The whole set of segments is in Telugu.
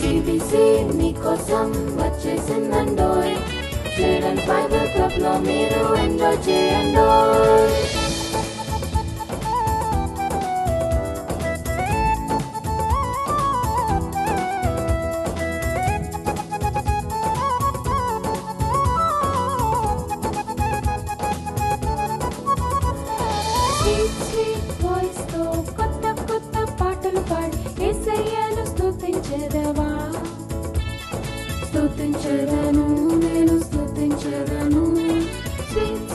సిబిసి మీకోసం వచ్చేసిందండోయ్. చిల్డ్రన్స్ బైబిల్ క్లబ్ లో మీరు ఎంజాయ్ చేయండోయ్. స్వీట్ వాయిస్ తో కొత్త కొత్త పాటలు పాడి యేసయ్యను స్తుతించెదవా. స్తుతించెదను, నేను స్తుతించెదను.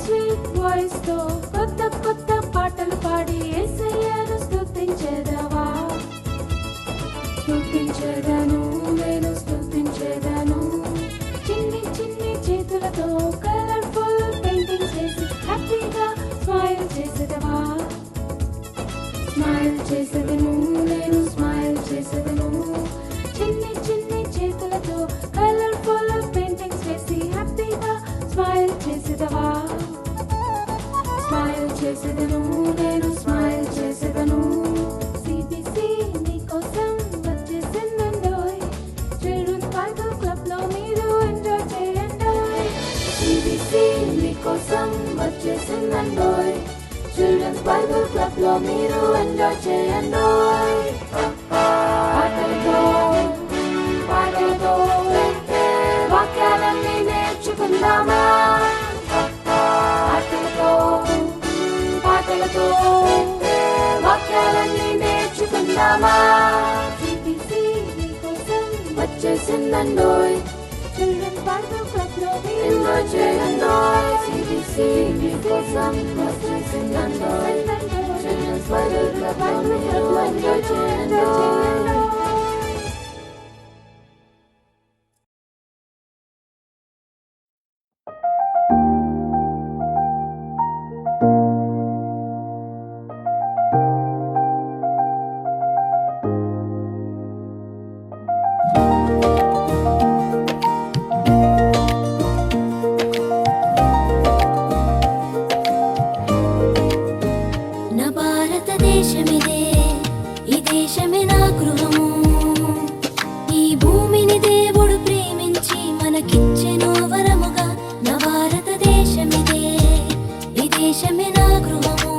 స్వీట్ వాయిస్ తో కొత్త కొత్త పాటలు పాడి యేసయ్యను స్తుతించెదవా. స్తుతించెదను, నేను స్తుతించెదను. చిన్ని చిన్ని చేతులతో కలర్ఫుల్ పెయింటింగ్స్ వేసి హ్యాపీగా స్మైల్ చేసేదవా. స్మైల్ చేసేదను, నేను స్మైల్ చేసేదను. చిన్ని చిన్ని చేతులతో కలర్ఫుల్ పెయింటింగ్స్ వేసి హ్యాపీగా స్మైల్ చేసేదవా. స్మైల్ చేసేదను, నేను స్మైల్ చేసేదను. సిబిసి నీకోసం వచ్చేసిందండోయ్. చిల్డ్రన్స్ బైబిల్ క్లబ్ లో మీరు ఎంజాయ్ చేయండోయ్. సిబిసి నీకోసం వచ్చేసిందండోయ్. చిల్డ్రన్స్ బైబిల్ క్లబ్ లో మీరు ఎంజాయ్ చేయండోయ్. పాటలతో పాటలతో వాక్యాలన్నీ నేర్చుకుందామా. పాటలతో పాటలతో వాక్యాలన్నీ నేర్చుకుందామా. సిబిసి మీకోసం వచ్చేసిందండోయ్. చిల్డ్రన్స్ బైబిల్ క్లబ్ లో ఎంజాయ్ చేయండోయ్. సిబిసి మీకోసం వచ్చేసిందండోయ్. చిల్డ్రన్స్ బైబిల్ క్లబ్ లో మీరు ఎంజాయ్ చేయండోయ్. నా భారతదేశమిదే, ఈ దేశమే నా గృహము. ఈ భూమిని దేవుడు ప్రేమించి మనకిచ్చెను వరముగా. నా భారతదేశమిదే, ఈ దేశమే నా గృహము.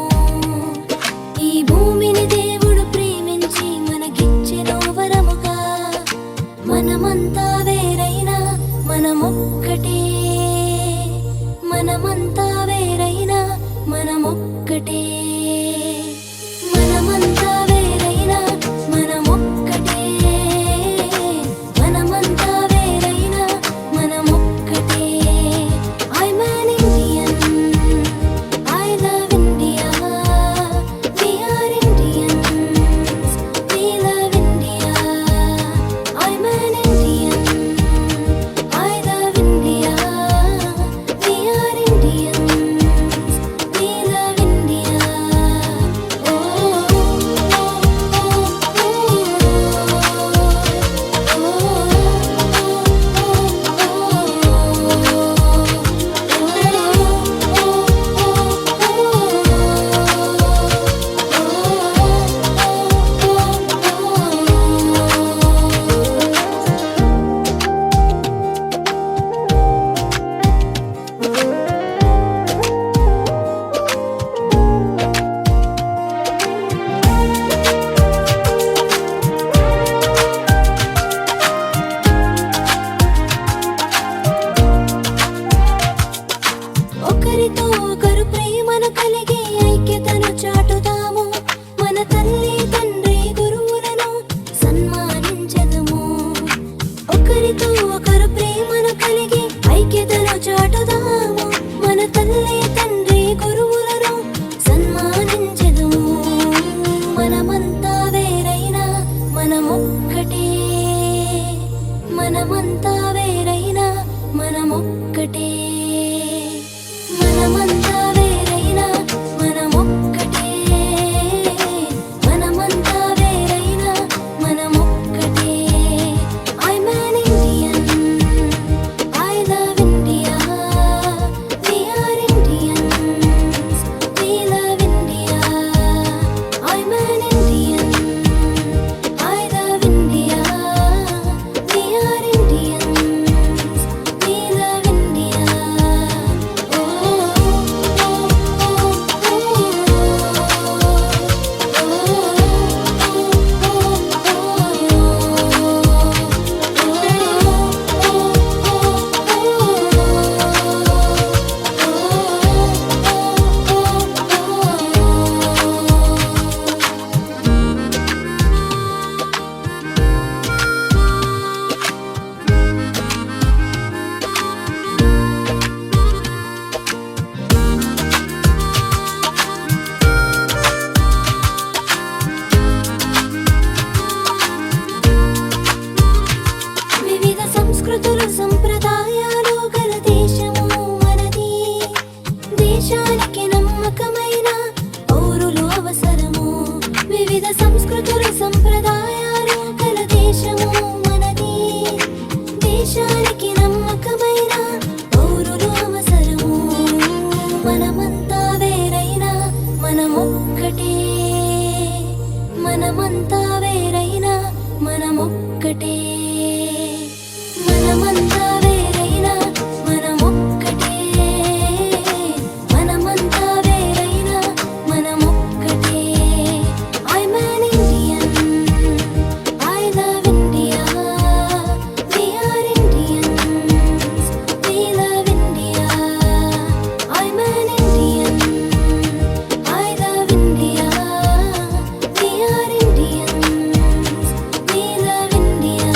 ఈ భూమిని దేవుడు ప్రేమించి మనకిచ్చెను వరముగా. మనమంతా వేరైనా మనమొక్కటే. మనమంతా వేరైనా మనమొక్కటే. మనమంతా వేరైనా మనమొక్కటే. మనమంతా వేరైనా మనమొక్కటే. I'm an Indian, I love India. We are Indians, we love India. I'm an Indian, I love India. We are Indians, we love India. ఒకరితో ఒకరు ప్రేమను కలిగి ఐక్యతను చాటుదాము. మన తల్లి తండ్రి గురువులను సన్మానించదము. ఒకరితో ఒకరు ప్రేమను కలిగి ఐక్యతను చాటుదాము. మన తల్లి తండ్రి గురువులను సన్మానించదము. మనమంతా వేరైనా మనమొక్కటే. మనమంతా వేరైనా మనమొక్కటే. మనమంతా వేరైనా మనమొక్కటే. మనమంతా వేరైనా మనమొక్కటే. I'm an Indian, I love India. We are Indians, we love India. I'm an Indian, I love India. సంప్రదాయాలు గల దేశము మనది. దేశానికి నమ్మకమైన పౌరులు అవసరము. వివిధ సంస్కృతులు సంప్రదాయాలు గల దేశము మనది. దేశానికి నమ్మకమైన పౌరులు అవసరము. మనమంతా వేరైనా మనమొక్కటే. మనమంతా వేరైనా మనమొక్కటే. మనమంతా వేరైనా మనమొక్కటే. మనమంతా వేరైనా మనమొక్కటే. I'm an Indian. I love India. We are Indians. We love India. I'm an Indian. I love India. We are Indians. We love India.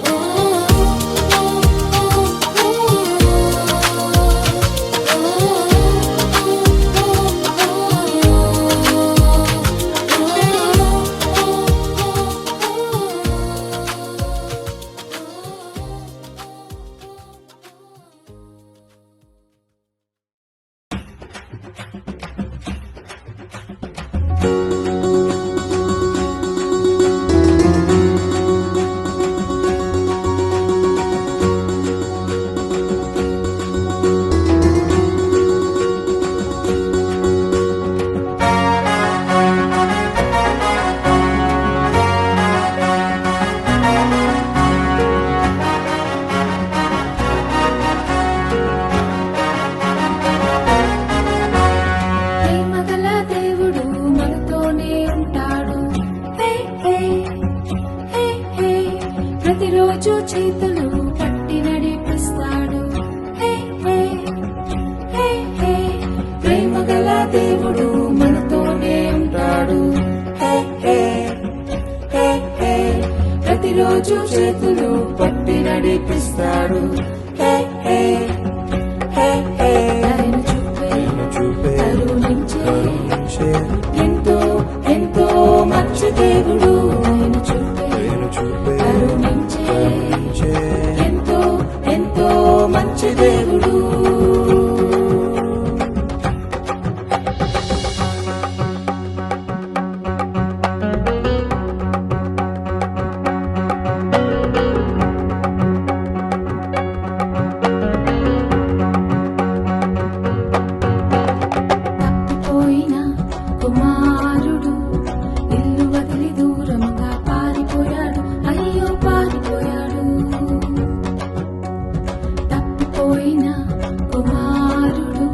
Oh, ప్రేమగల దేవుడు మనతోనే ఉంటాడు. హే హే హే హే. ప్రతిరోజు చేతులు పట్టి నడిపిస్తాడు. హే హే హే హే. ప్రేమగల దేవుడు మనతోనే ఉంటాడు. హే హే హే హే. ప్రతిరోజు చేతులు పట్టి నడిపిస్తాడు. హే హే హే హే. ఆయన చూపే కరుణించే ఎంతో ఎంతో మంచి దేవుడు. ఆయన చూపే కరుణించే ఎంతో ఎంతో మంచి దేవుడు. తప్పిపోయిన కుమారుడు ఇల్లు వదిలి దూరంగా పారిపోయాడు. అయ్యో పారిపోయాడు. తప్పిపోయిన కుమారుడు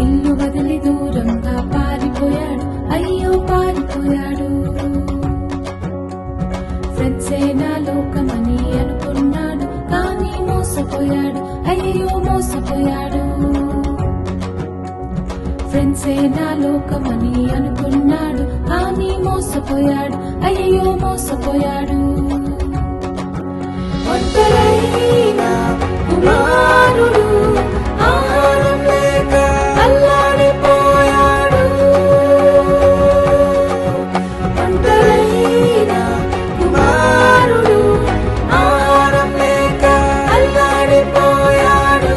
ఇల్లు వదిలి దూరంగా పారిపోయాడు. అయ్యో పారిపోయాడు. ఫ్రెండ్సే నా లోకమని అనుకున్నాడు, కానీ మోసపోయాడు. అయ్యో మోసపోయాడు. ఫ్రెండ్సే నా లోకమని అనుకున్నాడు, కానీ మోసపోయాడు. అయ్యో మోసపోయాడు. ఒంటరైన కుమారుడు ఆహారం లేక అల్లాడిపోయాడు. ఒంటరైన కుమారుడు ఆహారం లేక అల్లాడిపోయాడు.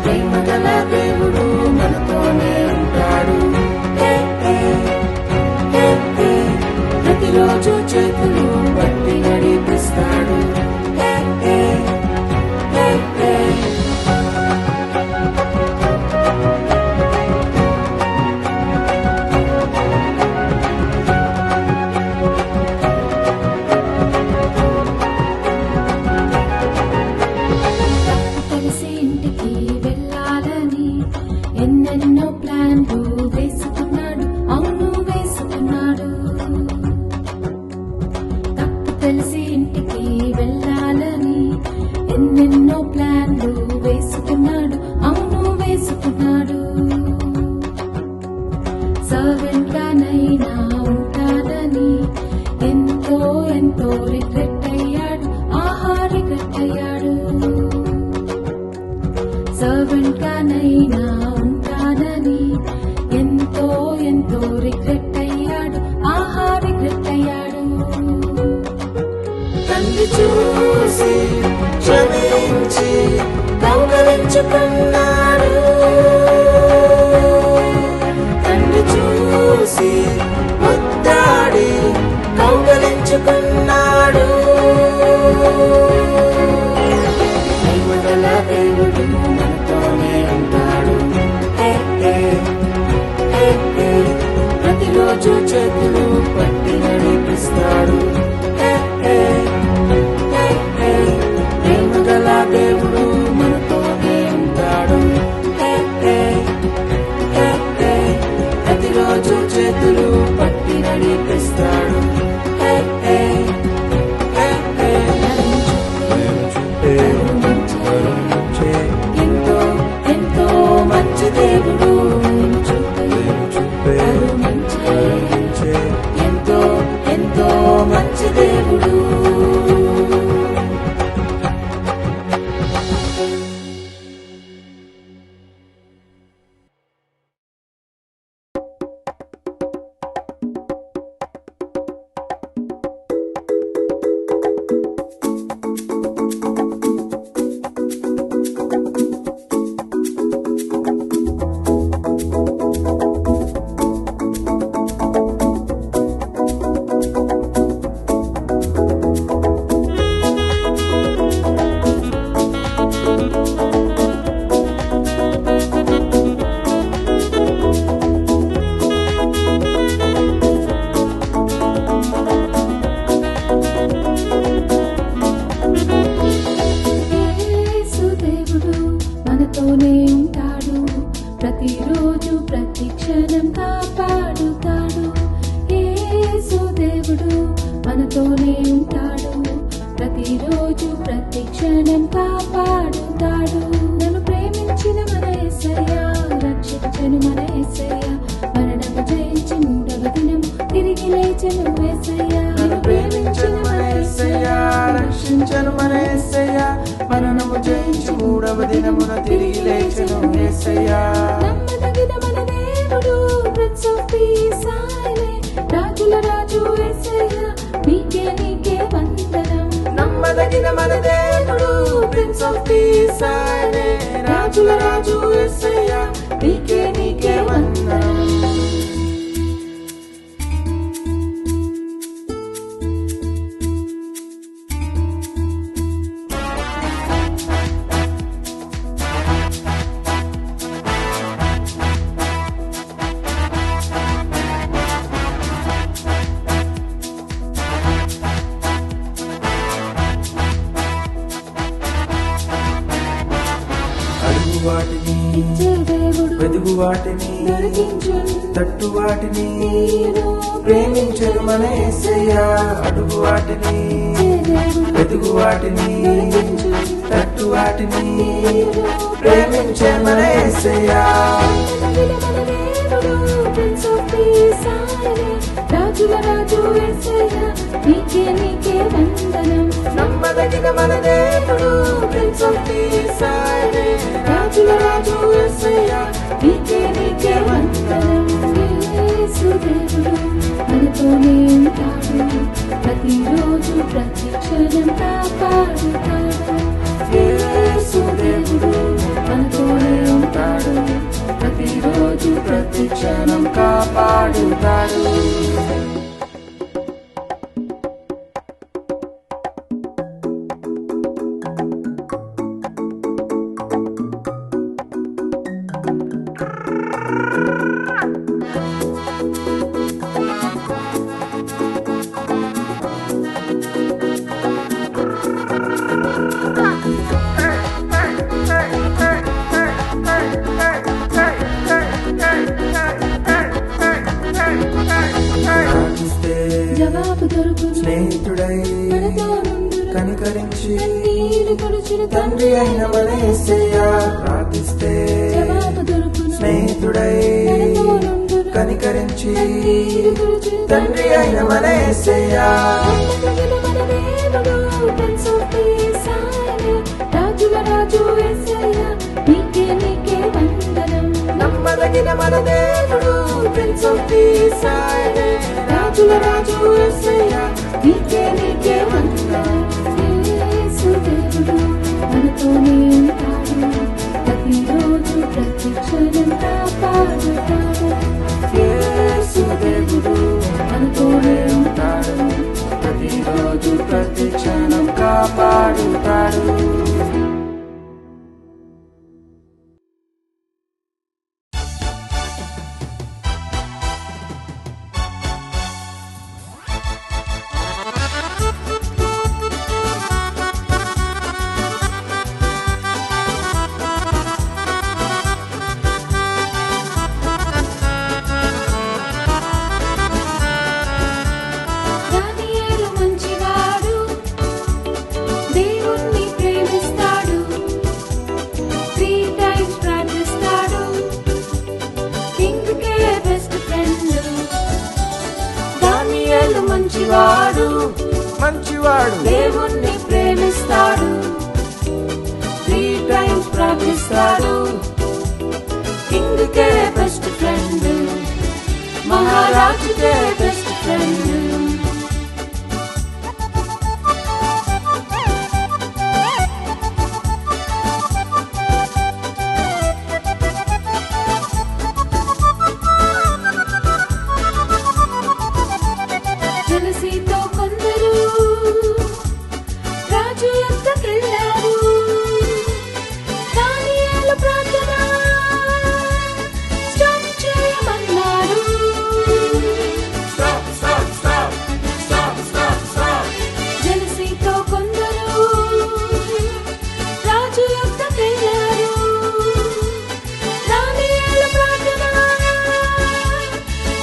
ప్రేమగల దేవుడు మనతోనే ఉంటాడు. హే హే హే హే. ప్రతిరోజు చేతులు పట్టి నడిపిస్తాడు. హే హే హే హే. కలిసి ఇంటికి వెళ్ళాలని ఎన్నెన్నో ప్లాన్లు వేసుకున్నాడు. అవును వేసుకున్నాడు. తప్పు తెలిసి ఇంటికి వెళ్ళాలని ఎన్నెన్నో ప్లాన్లు వేసుకున్నాడు. అవును వేసుకున్నాడు. సర్వెంట్ గానైనా ఉంటానని ఎంతో ఎంతో రిగ్రెట్ అయ్యాడు. ఆహా రిగ్రెట్ అయ్యాడు. సర్వెంట్ గానైనా ఉంటానని ఎంతో ఎంతో రిగ్రెట్ అయ్యాడు. ఆహా రిగ్రెట్ అయ్యాడు. చూసి క్షమించి కౌగలించుకున్నాడు. తండ్రి చూసి ముద్దాడి కౌగలించుకున్నాడు. మహిమగల దేవుడు మనతోనే ఉంటాడు. ప్రతిరోజు చేతులు పట్టి నడిపిస్తాడు. ప్రేమగల దేవుడు మనతోనే ఉంటాడు. ప్రతిరోజు చేతులు పట్టి నడిపిస్తాడు. ఎంతో ఎంతో మంచి దేవుడు. ఎంతో ఎంతో మంచి దేవుడు. మనతోనే ఉంటాడు. ప్రతిరోజు ప్రతి క్షణం కాపాడుతాడు. యేసు దేవుడు మనతోనే ఉంటాడు. ప్రతిరోజు ప్రతి క్షణం కాపాడుతాడు. నన్ను ప్రేమించిన మన యేసయ్య, రక్షించెను మన యేసయ్య. మరణము జయించి మూడవ దినం తిరిగి లేచెను యేసయ్య. నన్ను ప్రేమించిన మన యేసయ్య, రక్షించెను మన యేసయ్య. మరణము జయించి మూడవ దినమున తిరిగి లేచెను యేసయ్య. నమ్మదగిన మన దేవుడు, ప్రిన్స్ ఆఫ్ పీస్ ఆయనే. రాజుల రాజు యేసయ్య, నీకే నీకే వందనం. నమ్మదగిన మన దేవుడు, ప్రిన్స్ ఆఫ్ పీస్ ఆయనే. రాజుల రాజు యేసయ్య, నీకే నీకే వందనం. అడుగు వాటిని ఇచ్చే దేవుడు, వెదుగు వాటిని దొరికించును తట్టు వాటిని తీరు. ప్రేమించను మన యేసయ్య. అడుగు వాటిని వెదుగు వాటిని తట్టు వాటిని ప్రేమించే మన యేసయ్య. ప్రిన్స్ ఆఫ్ పీస్ ఆయనే. రాజుల రాజు యేసయ్య, నీకే నీకే వందనం. నమ్మదగిన మన దేవుడు, ప్రిన్స్ ఆఫ్ పీస్ ఆయనే. రాజుల రాజు యేసయ్య, నీకే నీకే వందనం. యేసు దేవుడు మనతోనే ఉంటాడు. ప్రతిరోజు ప్రతి క్షణం కాపాడుతాడు. యేసు దేవుడు మనతోనే ఉంటాడు. ప్రతిరోజు ప్రతి క్షణం కాపాడుతాడు. ప్రార్థిస్తే జవాబు దొరుకును. స్నేహితుడై మనతో నుండును. కనికరించి కన్నీరు తుడుచును తండ్రి అయిన మన యేసయ్య. ప్రార్థిస్తే జవాబు దొరుకును. స్నేహితుడై మనతో నుండును. కనికరించి కన్నీరు తుడుచును తండ్రి అయిన మన యేసయ్య. నమ్మదగిన మన దేవుడు, ప్రిన్స్ ఆఫ్ పీస్ ఆయనే. రాజుల రాజు యేసయ్య, నీకే నీకే వందనం. నమ్మదగిన మన దేవుడు, ప్రిన్స్ ఆఫ్ పీస్ ఆయనే. రాజుల రాజు యేసయ్య, నీకే నీకే వందనం. మంచివాడు మంచివాడు దేవుణ్ణి ప్రేమిస్తాడు 3 times ప్రార్థిస్తాడు కింగ్కే బెస్ట్ ఫ్రెండ్ మహారాజుకే బెస్ట్ ఫ్రెండ్ జలసీతో కొందరు రాజు యొద్దకెళ్ళారు దానియేలు ప్రార్థన స్టాప్ చేయమన్నాడు జలసీతో కొందరు రాజు యొద్దకెళ్ళారు దానియేలు ప్రార్థన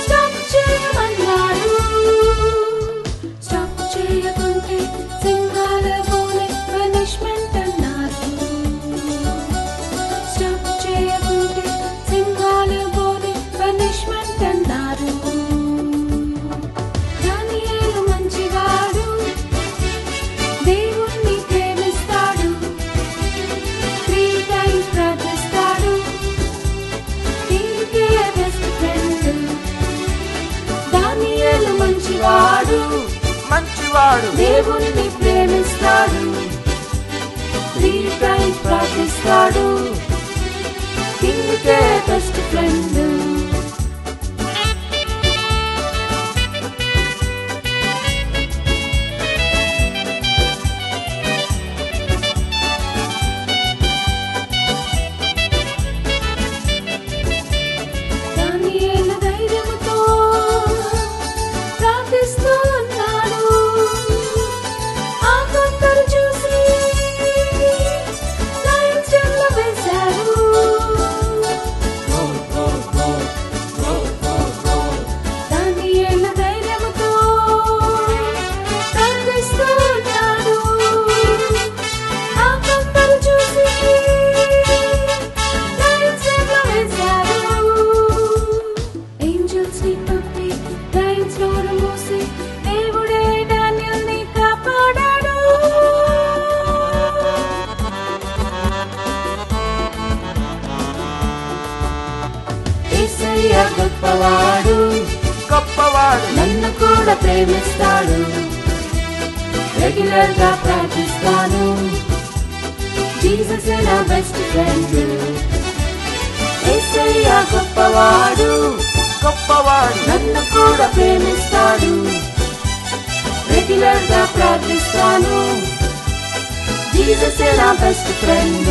స్టాప్ చేయమన్నాడు స్టాప్ చేయకుంటే సింహాల పోలే పనిష్మెంట్ అన్నారు స్టాప్ చేయకుంటే సింహాల పోలే పనిష్మెంట్ అన్నారు దానియేలు మంచివాడు దేవుణ్ణి ప్రేమిస్తాడు 3 times ప్రార్థిస్తాడు కింగ్కే బెస్ట్ ఫ్రెండ్ దానియేలు మంచివాడు మంచివాడు దేవుణ్ణి ప్రేమిస్తాడు 3 times ప్రార్థిస్తాడు కింగ్కే బెస్ట్ ఫ్రెండ్ దానియేలు ధైర్యముతో ప్రార్థిస్తూ ఉన్నాడు ఆ కొందరు చూసి లయన్స్ డెన్లో వేశారు దానియేలు ధైర్యముతో ప్రార్థిస్తూ ఉన్నాడు ఆ కొందరు చూసి లయన్స్ డెన్లో వేశారు ఏంజల్స్ ని పంపి లయన్స్ నోరు మూసి దేవుడే డానియల్ని కాపాడాడు యేసయ్య గొప్పవాడు గొప్పవాడు నన్ను కూడా ప్రేమిస్తాడు రెగ్యులర్ గా ప్రార్థిస్తాను జీసస్ నా బెస్ట్ ఫ్రెండ్ యేసయ్య గొప్పవాడు గొప్పవాడు నన్ను కూడా ప్రేమిస్తాడు రెగ్యులర్ గా ప్రార్థిస్తాను జీసస్ నా బెస్ట్ ఫ్రెండ్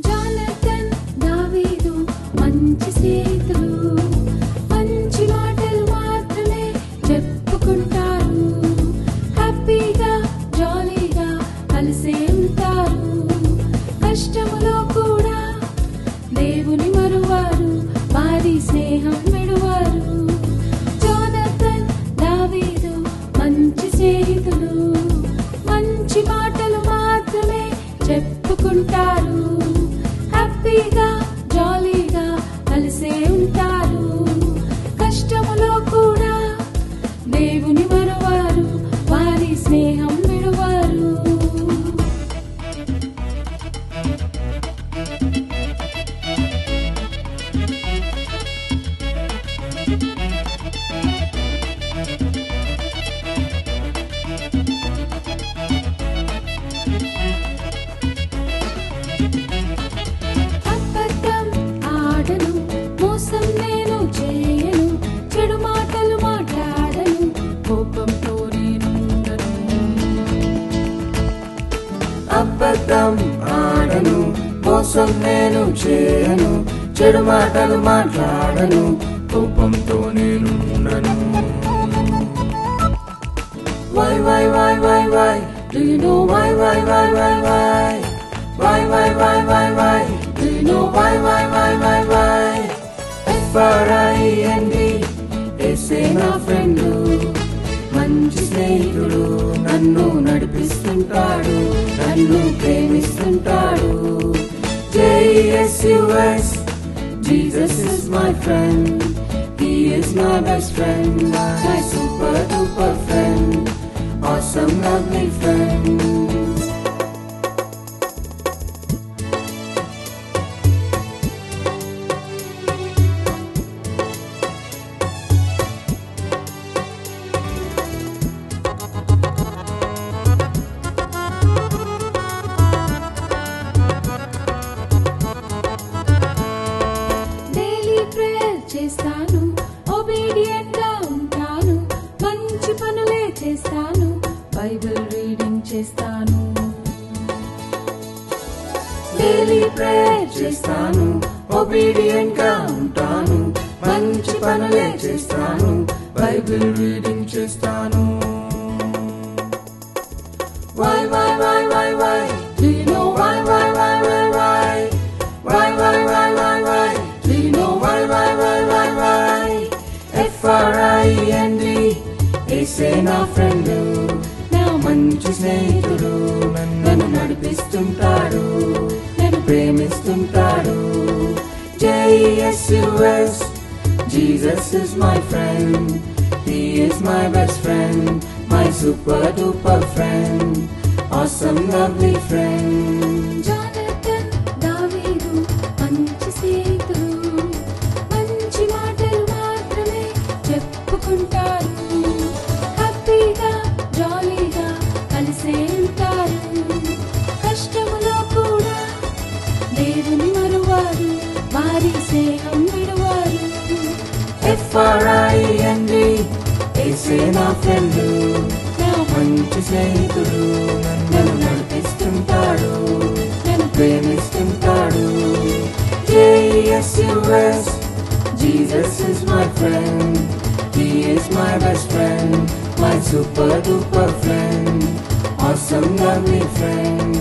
జానతన్ దావీదు మంచి స్నేహితులు మంచి మాటలు మాత్రమే చెప్పుకుంటారు హ్యాపీగా జాలీగా కలిసే ఉంటారు కష్టములో కూడా దేవుని మరువారు వారి స్నేహం విడువారు జానతన్ దావీదు మంచి స్నేహితులు మంచి మాటలు మాత్రమే చెప్పుకుంటారు హ్యాపీగా జాలీగా కలిసే ఉంటారు కష్టములో కూడా దేవుని మరువారు వారి స్నేహం విడువారు అబద్ధం ఆడను మోసం నేను చేయను చెడు మాటలు మాట్లాడను కోపంతో నేనుండను అబద్ధం ఆడను మోసం నేను చేయను చెడు మాటలు మాట్లాడను కోపంతో నేను ఉండను why why why why why Do you know why? Why? Do you know why? FRIEND యేసే నా ఫ్రెండ్, మంచి స్నేహితుడు, నన్ను నడిపిస్తుంటాడు, నన్ను ప్రేమిస్తుంటాడు. JESUS, Jesus is my friend, He is my best friend, my super duper friend, awesome lovely friend. Daily prayer చేస్తాను, ఒబీడియంట్ గా ఉంటాను, మంచి పనులే చేస్తాను, బైబిల్ రీడింగ్ చేస్తాను. డైలీ ప్రేయర్ చేస్తాను, ఒబీడియంట్ గా ఉంటాను, మంచి పనులే చేస్తాను, బైబిల్ రీడింగ్ చేస్తాను. Why? Do you know why? Why? Do you know why? FRIEND యేసే నా ఫ్రెండ్, నా మంచి స్నేహితుడు, నన్ను నడిపిస్తుంటాడు, నన్ను ప్రేమిస్తుంటాడు. JESUS, Jesus is my friend, He is my best friend, my super duper friend, awesome lovely friend. Jonathan, దావీదు మంచి స్నేహితులు, మంచి మాటలు మాత్రమే చెప్పుకుంటారు, హ్యాపీగా జాలీగా కలిసే ఉంటారు, కష్టములో కూడా దేవుని మరువారు, వారి స్నేహం విడువారు. FRIEND యేసే నా ఫ్రెండ్, నా మంచి స్నేహితుడు, నన్ను నడిపిస్తుంటాడు, నన్ను ప్రేమిస్తుంటాడు. JESUS, Jesus is my friend, He is my best friend, my super duper friend, awesome lovely friend.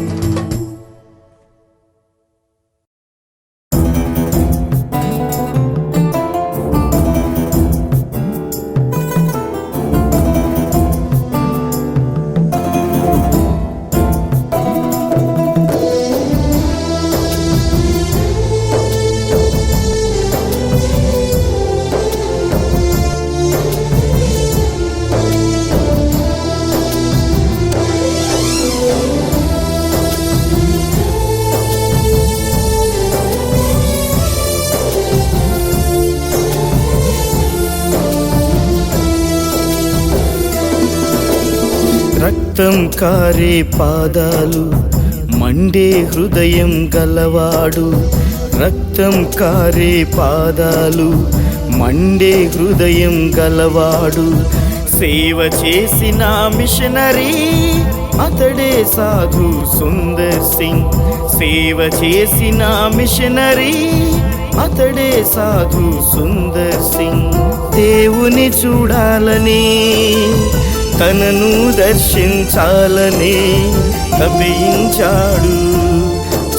రక్తం కారే పాదాలు, మండే హృదయం గలవాడు. రక్తం కారే పాదాలు, మండే హృదయం గలవాడు. సేవ చేసిన మిషనరీ అతడే సాధు సుందర్ సింగ్. సేవ చేసిన మిషనరీ అతడే సాధు సుందర్ సింగ్. దేవుని చూడాలని, తనను దర్శించాలని తపించాడు,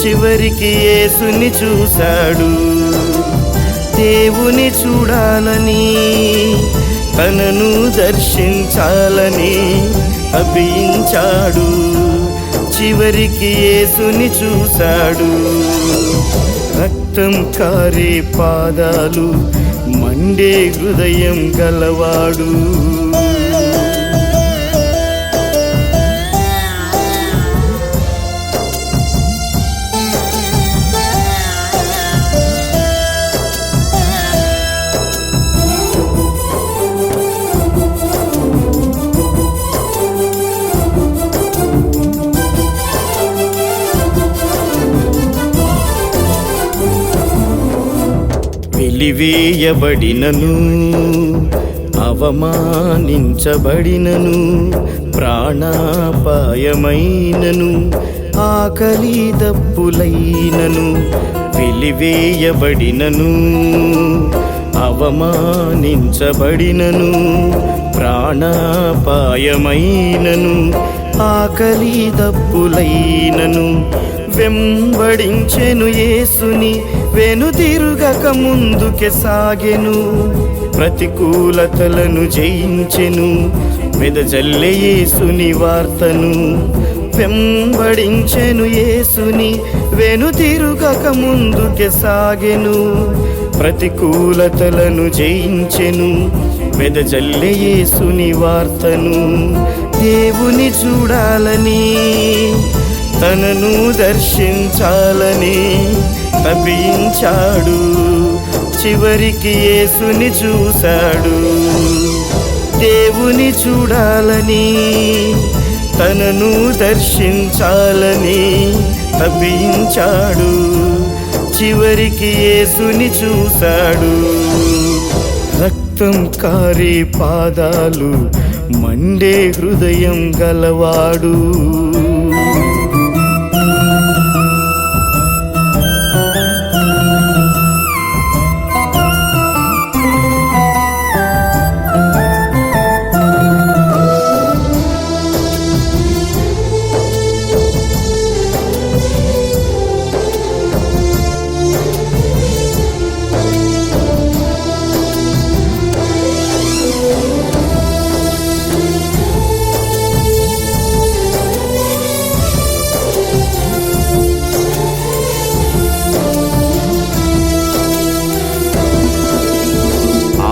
చివరికి యేసుని చూశాడు. దేవుని చూడాలని, తనను దర్శించాలని తపించాడు, చివరికి యేసుని చూశాడు. రక్తం కారే పాదాలు, మండే హృదయం గలవాడు. వెలివేయబడినను, అవమానించబడినను, ప్రాణాపాయమైనను, ఆకలి దప్పులైనను, వెలివేయబడినను, అవమానించబడినను, ప్రాణాపాయమైనను, ఆకలి దప్పులైనను వెంబడించెను యేసుని, వెనుతిరుగక ముందుకే సాగెను. ప్రతికూలతలను జయించెను, వెదజల్లె యేసుని వార్తను. వెంబడించెను యేసుని, వెనుతిరుగక ముందుకే సాగెను. ప్రతికూలతలను జయించెను, వెదజల్లె యేసుని వార్తను. దేవుని చూడాలని, తనను దర్శించాలని తపించాడు, చివరికి యేసుని చూశాడు. దేవుని చూడాలని, తనను దర్శించాలని తపించాడు, చివరికి యేసుని చూశాడు. రక్తం కారే పాదాలు, మండే హృదయం గలవాడు.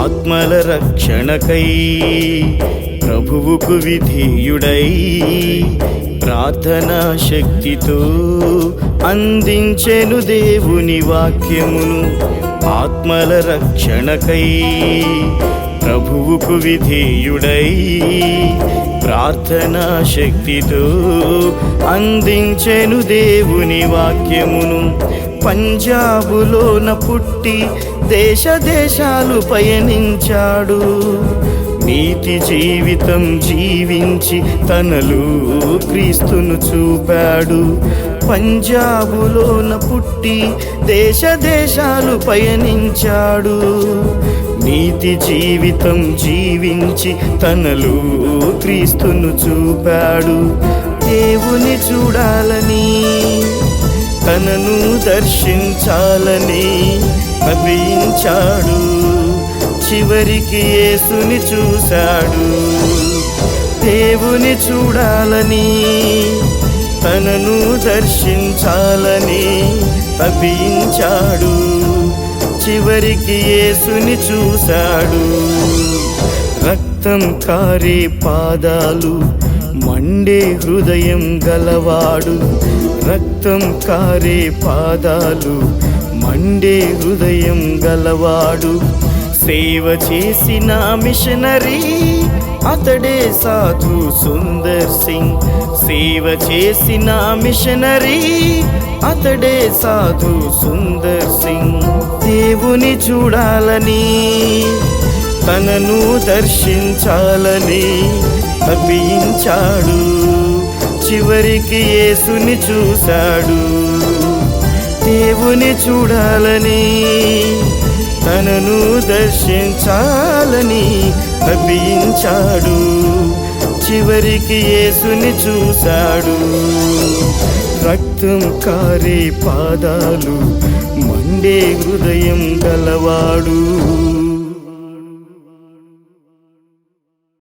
ఆత్మల రక్షణకై ప్రభువుకు విధేయుడై ప్రార్థనా శక్తితో అందించెను దేవుని వాక్యమును. ఆత్మల రక్షణకై ప్రభువుకు విధేయుడై ప్రార్థనా శక్తితో అందించెను దేవుని వాక్యమును. పంజాబులోన పుట్టి దేశ దేశాలు పయనించాడు, నీతి జీవితం జీవించి తనలో క్రీస్తును చూపాడు. పంజాబులోన పుట్టి దేశ దేశాలు పయనించాడు, నీతి జీవితం జీవించి తనలో క్రీస్తును చూపాడు. దేవుని చూడాలని, తనను దర్శించాలని తపించాడు, చివరికి యేసుని చూశాడు. దేవుని చూడాలని, తనను దర్శించాలని తపించాడు, చివరికి యేసుని చూశాడు. రక్తం కారే పాదాలు, మండే హృదయం గలవాడు. రక్తం కారే పాదాలు, మండే హృదయం గలవాడు. సేవ చేసిన మిషనరీ అతడే సాధు సుందర్ సింగ్. సేవ చేసిన మిషనరీ అతడే సాధు సుందర్ సింగ్. దేవుని చూడాలని, తనను దర్శించాలని తపించాడు, చివరికి యేసుని చూశాడు. దేవుని చూడాలని, తనను దర్శించాలని తపించాడు, చివరికి యేసుని చూశాడు. రక్తం కారే పాదాలు, మండే హృదయం గలవాడు.